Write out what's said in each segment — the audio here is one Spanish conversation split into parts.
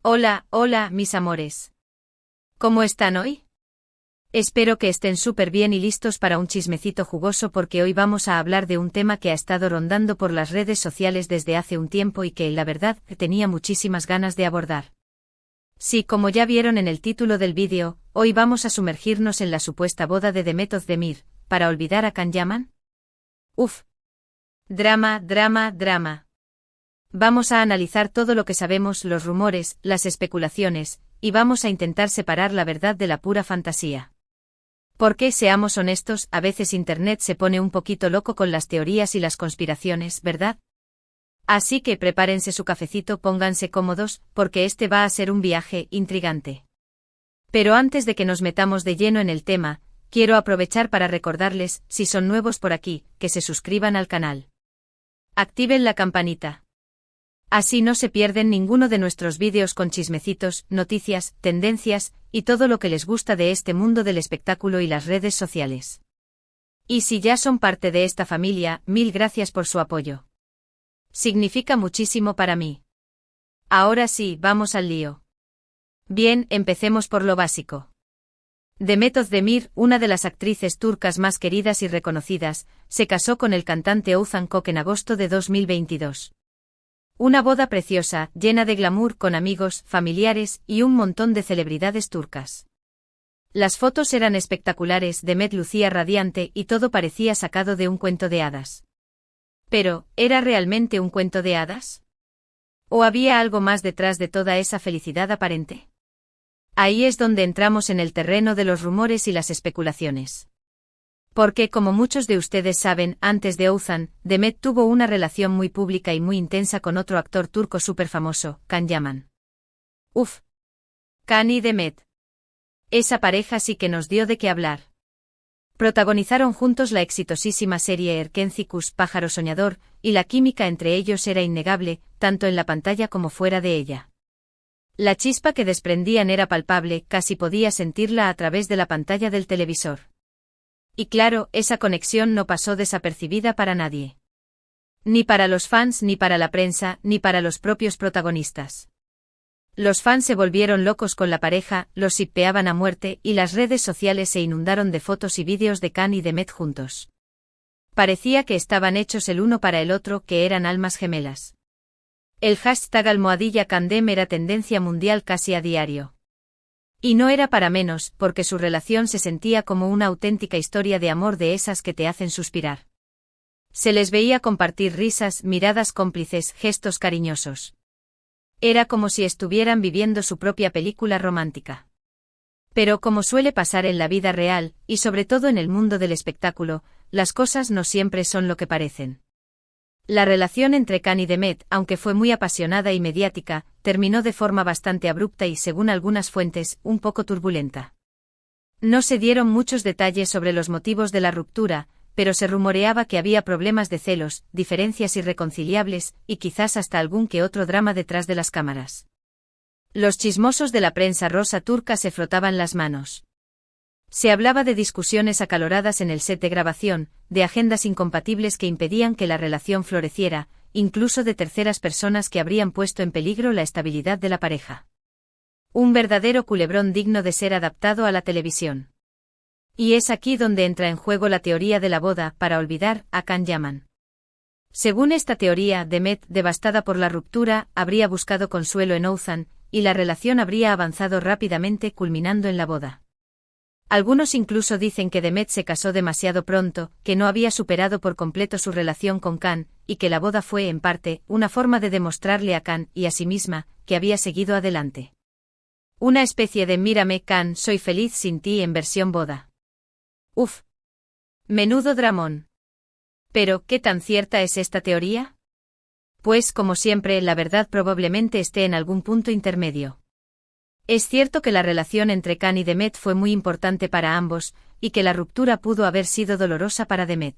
Hola, hola, mis amores. ¿Cómo están hoy? Espero que estén súper bien y listos para un chismecito jugoso porque hoy vamos a hablar de un tema que ha estado rondando por las redes sociales desde hace un tiempo y que, la verdad, tenía muchísimas ganas de abordar. Sí, como ya vieron en el título del vídeo, hoy vamos a sumergirnos en la supuesta boda de Demet Özdemir, para olvidar a Can Yaman. Uf. Drama, drama, drama. Vamos a analizar todo lo que sabemos, los rumores, las especulaciones, y vamos a intentar separar la verdad de la pura fantasía. Porque, seamos honestos, a veces Internet se pone un poquito loco con las teorías y las conspiraciones, ¿verdad? Así que prepárense su cafecito, pónganse cómodos, porque este va a ser un viaje intrigante. Pero antes de que nos metamos de lleno en el tema, quiero aprovechar para recordarles, si son nuevos por aquí, que se suscriban al canal. Activen la campanita. Así no se pierden ninguno de nuestros vídeos con chismecitos, noticias, tendencias, y todo lo que les gusta de este mundo del espectáculo y las redes sociales. Y si ya son parte de esta familia, mil gracias por su apoyo. Significa muchísimo para mí. Ahora sí, vamos al lío. Bien, empecemos por lo básico. Demet Özdemir, una de las actrices turcas más queridas y reconocidas, se casó con el cantante Oğuzhan Koç en agosto de 2022. Una boda preciosa, llena de glamour, con amigos, familiares y un montón de celebridades turcas. Las fotos eran espectaculares, Demet lucía radiante y todo parecía sacado de un cuento de hadas. Pero, ¿era realmente un cuento de hadas? ¿O había algo más detrás de toda esa felicidad aparente? Ahí es donde entramos en el terreno de los rumores y las especulaciones. Porque, como muchos de ustedes saben, antes de Oğuzhan, Demet tuvo una relación muy pública y muy intensa con otro actor turco súper famoso, Can Yaman. Uf. Can y Demet. Esa pareja sí que nos dio de qué hablar. Protagonizaron juntos la exitosísima serie Erkenci Pájaro Soñador, y la química entre ellos era innegable, tanto en la pantalla como fuera de ella. La chispa que desprendían era palpable, casi podía sentirla a través de la pantalla del televisor. Y claro, esa conexión no pasó desapercibida para nadie. Ni para los fans, ni para la prensa, ni para los propios protagonistas. Los fans se volvieron locos con la pareja, los shippeaban a muerte y las redes sociales se inundaron de fotos y vídeos de Can y Demet juntos. Parecía que estaban hechos el uno para el otro, que eran almas gemelas. El hashtag #CanDem era tendencia mundial casi a diario. Y no era para menos, porque su relación se sentía como una auténtica historia de amor de esas que te hacen suspirar. Se les veía compartir risas, miradas cómplices, gestos cariñosos. Era como si estuvieran viviendo su propia película romántica. Pero como suele pasar en la vida real, y sobre todo en el mundo del espectáculo, las cosas no siempre son lo que parecen. La relación entre Can y Demet, aunque fue muy apasionada y mediática, terminó de forma bastante abrupta y, según algunas fuentes, un poco turbulenta. No se dieron muchos detalles sobre los motivos de la ruptura, pero se rumoreaba que había problemas de celos, diferencias irreconciliables, y quizás hasta algún que otro drama detrás de las cámaras. Los chismosos de la prensa rosa turca se frotaban las manos. Se hablaba de discusiones acaloradas en el set de grabación, de agendas incompatibles que impedían que la relación floreciera, incluso de terceras personas que habrían puesto en peligro la estabilidad de la pareja. Un verdadero culebrón digno de ser adaptado a la televisión. Y es aquí donde entra en juego la teoría de la boda para olvidar a Can Yaman. Según esta teoría, Demet, devastada por la ruptura, habría buscado consuelo en Oğuzhan, y la relación habría avanzado rápidamente, culminando en la boda. Algunos incluso dicen que Demet se casó demasiado pronto, que no había superado por completo su relación con Can, y que la boda fue, en parte, una forma de demostrarle a Can, y a sí misma, que había seguido adelante. Una especie de mírame, Can, soy feliz sin ti en versión boda. Uf. Menudo dramón. Pero, ¿qué tan cierta es esta teoría? Pues, como siempre, la verdad probablemente esté en algún punto intermedio. Es cierto que la relación entre Can y Demet fue muy importante para ambos, y que la ruptura pudo haber sido dolorosa para Demet.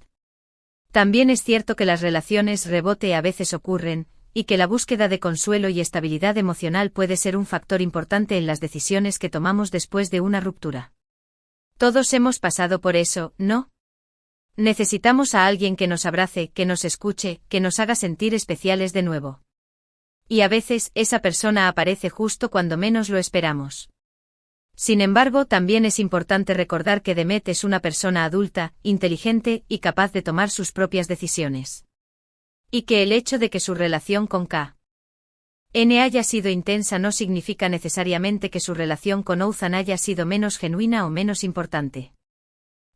También es cierto que las relaciones rebote a veces ocurren, y que la búsqueda de consuelo y estabilidad emocional puede ser un factor importante en las decisiones que tomamos después de una ruptura. Todos hemos pasado por eso, ¿no? Necesitamos a alguien que nos abrace, que nos escuche, que nos haga sentir especiales de nuevo. Y a veces, esa persona aparece justo cuando menos lo esperamos. Sin embargo, también es importante recordar que Demet es una persona adulta, inteligente y capaz de tomar sus propias decisiones. Y que el hecho de que su relación con K.N. haya sido intensa no significa necesariamente que su relación con Oğuzhan haya sido menos genuina o menos importante.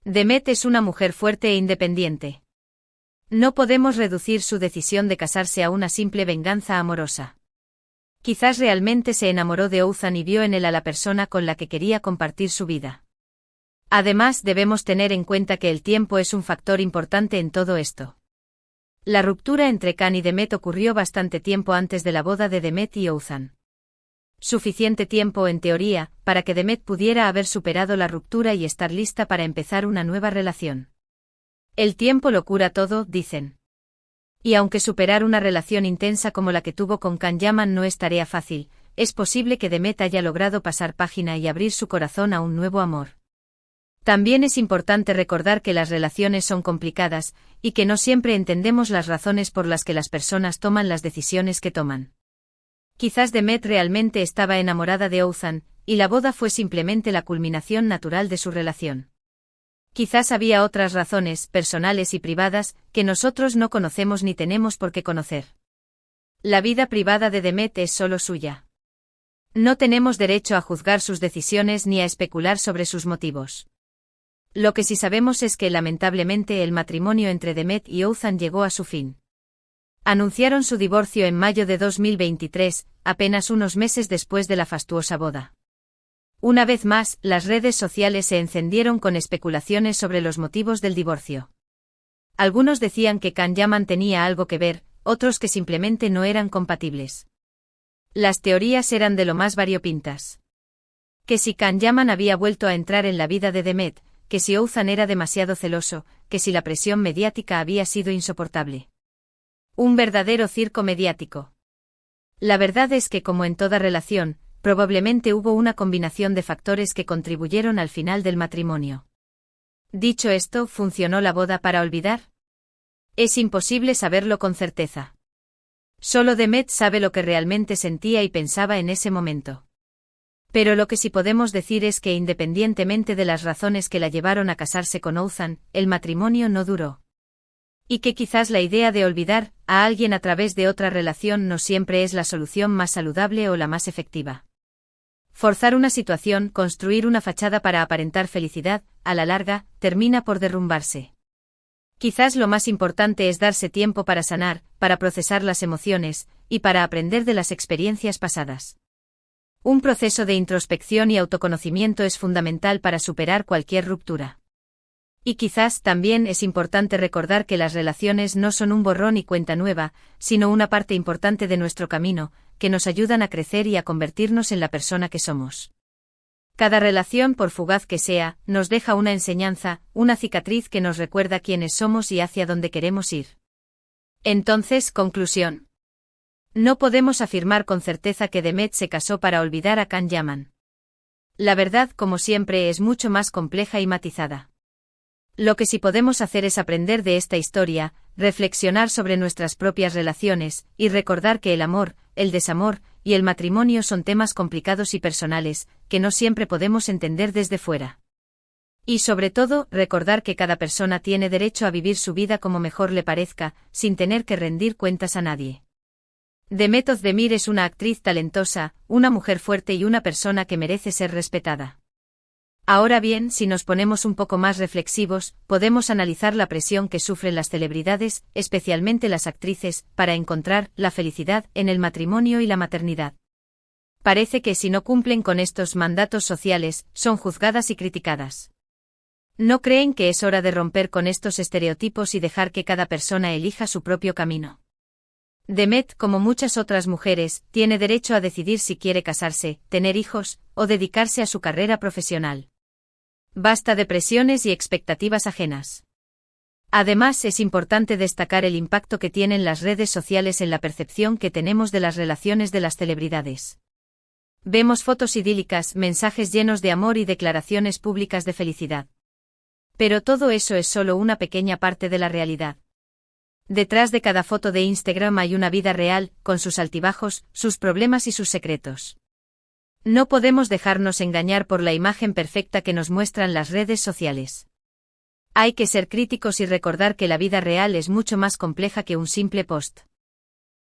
Demet es una mujer fuerte e independiente. No podemos reducir su decisión de casarse a una simple venganza amorosa. Quizás realmente se enamoró de Oğuzhan y vio en él a la persona con la que quería compartir su vida. Además, debemos tener en cuenta que el tiempo es un factor importante en todo esto. La ruptura entre Kan y Demet ocurrió bastante tiempo antes de la boda de Demet y Oğuzhan. Suficiente tiempo, en teoría, para que Demet pudiera haber superado la ruptura y estar lista para empezar una nueva relación. El tiempo lo cura todo, dicen. Y aunque superar una relación intensa como la que tuvo con Can Yaman no es tarea fácil, es posible que Demet haya logrado pasar página y abrir su corazón a un nuevo amor. También es importante recordar que las relaciones son complicadas, y que no siempre entendemos las razones por las que las personas toman las decisiones que toman. Quizás Demet realmente estaba enamorada de Oğuzhan, y la boda fue simplemente la culminación natural de su relación. Quizás había otras razones, personales y privadas, que nosotros no conocemos ni tenemos por qué conocer. La vida privada de Demet es solo suya. No tenemos derecho a juzgar sus decisiones ni a especular sobre sus motivos. Lo que sí sabemos es que lamentablemente el matrimonio entre Demet y Oğuzhan llegó a su fin. Anunciaron su divorcio en mayo de 2023, apenas unos meses después de la fastuosa boda. Una vez más, las redes sociales se encendieron con especulaciones sobre los motivos del divorcio. Algunos decían que Can Yaman tenía algo que ver, otros que simplemente no eran compatibles. Las teorías eran de lo más variopintas. Que si Can Yaman había vuelto a entrar en la vida de Demet, que si Oğuzhan era demasiado celoso, que si la presión mediática había sido insoportable. Un verdadero circo mediático. La verdad es que, como en toda relación, probablemente hubo una combinación de factores que contribuyeron al final del matrimonio. Dicho esto, ¿funcionó la boda para olvidar? Es imposible saberlo con certeza. Solo Demet sabe lo que realmente sentía y pensaba en ese momento. Pero lo que sí podemos decir es que independientemente de las razones que la llevaron a casarse con Oğuzhan, el matrimonio no duró. Y que quizás la idea de olvidar a alguien a través de otra relación no siempre es la solución más saludable o la más efectiva. Forzar una situación, construir una fachada para aparentar felicidad, a la larga, termina por derrumbarse. Quizás lo más importante es darse tiempo para sanar, para procesar las emociones, y para aprender de las experiencias pasadas. Un proceso de introspección y autoconocimiento es fundamental para superar cualquier ruptura. Y quizás también es importante recordar que las relaciones no son un borrón y cuenta nueva, sino una parte importante de nuestro camino, que nos ayudan a crecer y a convertirnos en la persona que somos. Cada relación, por fugaz que sea, nos deja una enseñanza, una cicatriz que nos recuerda quiénes somos y hacia dónde queremos ir. Entonces, conclusión. No podemos afirmar con certeza que Demet se casó para olvidar a Can Yaman. La verdad, como siempre, es mucho más compleja y matizada. Lo que sí podemos hacer es aprender de esta historia, reflexionar sobre nuestras propias relaciones, y recordar que el amor, el desamor, y el matrimonio son temas complicados y personales, que no siempre podemos entender desde fuera. Y sobre todo, recordar que cada persona tiene derecho a vivir su vida como mejor le parezca, sin tener que rendir cuentas a nadie. Demet Özdemir es una actriz talentosa, una mujer fuerte y una persona que merece ser respetada. Ahora bien, si nos ponemos un poco más reflexivos, podemos analizar la presión que sufren las celebridades, especialmente las actrices, para encontrar la felicidad en el matrimonio y la maternidad. Parece que si no cumplen con estos mandatos sociales, son juzgadas y criticadas. ¿No creen que es hora de romper con estos estereotipos y dejar que cada persona elija su propio camino? Demet, como muchas otras mujeres, tiene derecho a decidir si quiere casarse, tener hijos, o dedicarse a su carrera profesional. Basta de presiones y expectativas ajenas. Además, es importante destacar el impacto que tienen las redes sociales en la percepción que tenemos de las relaciones de las celebridades. Vemos fotos idílicas, mensajes llenos de amor y declaraciones públicas de felicidad. Pero todo eso es solo una pequeña parte de la realidad. Detrás de cada foto de Instagram hay una vida real, con sus altibajos, sus problemas y sus secretos. No podemos dejarnos engañar por la imagen perfecta que nos muestran las redes sociales. Hay que ser críticos y recordar que la vida real es mucho más compleja que un simple post.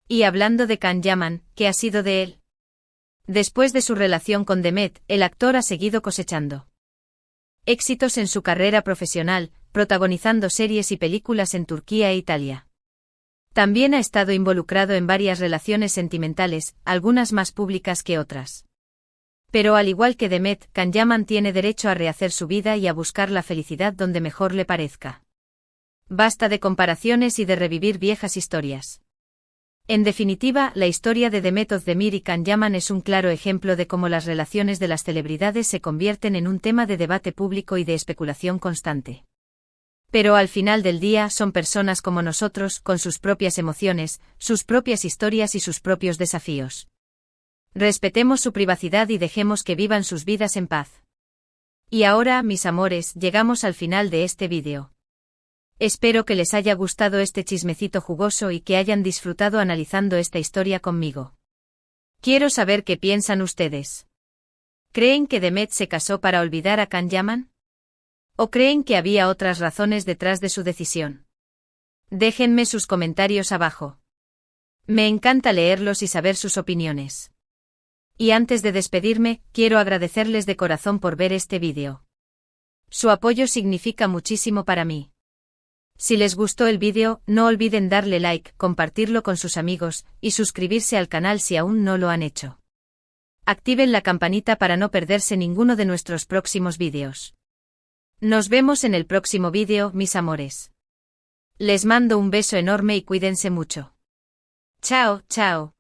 Y hablando de Can Yaman, ¿qué ha sido de él? Después de su relación con Demet, el actor ha seguido cosechando éxitos en su carrera profesional, protagonizando series y películas en Turquía e Italia. También ha estado involucrado en varias relaciones sentimentales, algunas más públicas que otras. Pero al igual que Demet, Can Yaman tiene derecho a rehacer su vida y a buscar la felicidad donde mejor le parezca. Basta de comparaciones y de revivir viejas historias. En definitiva, la historia de Demet Özdemir y Can Yaman es un claro ejemplo de cómo las relaciones de las celebridades se convierten en un tema de debate público y de especulación constante. Pero al final del día son personas como nosotros, con sus propias emociones, sus propias historias y sus propios desafíos. Respetemos su privacidad y dejemos que vivan sus vidas en paz. Y ahora, mis amores, llegamos al final de este vídeo. Espero que les haya gustado este chismecito jugoso y que hayan disfrutado analizando esta historia conmigo. Quiero saber qué piensan ustedes. ¿Creen que Demet se casó para olvidar a Can Yaman? ¿O creen que había otras razones detrás de su decisión? Déjenme sus comentarios abajo. Me encanta leerlos y saber sus opiniones. Y antes de despedirme, quiero agradecerles de corazón por ver este vídeo. Su apoyo significa muchísimo para mí. Si les gustó el vídeo, no olviden darle like, compartirlo con sus amigos, y suscribirse al canal si aún no lo han hecho. Activen la campanita para no perderse ninguno de nuestros próximos vídeos. Nos vemos en el próximo vídeo, mis amores. Les mando un beso enorme y cuídense mucho. Chao, chao.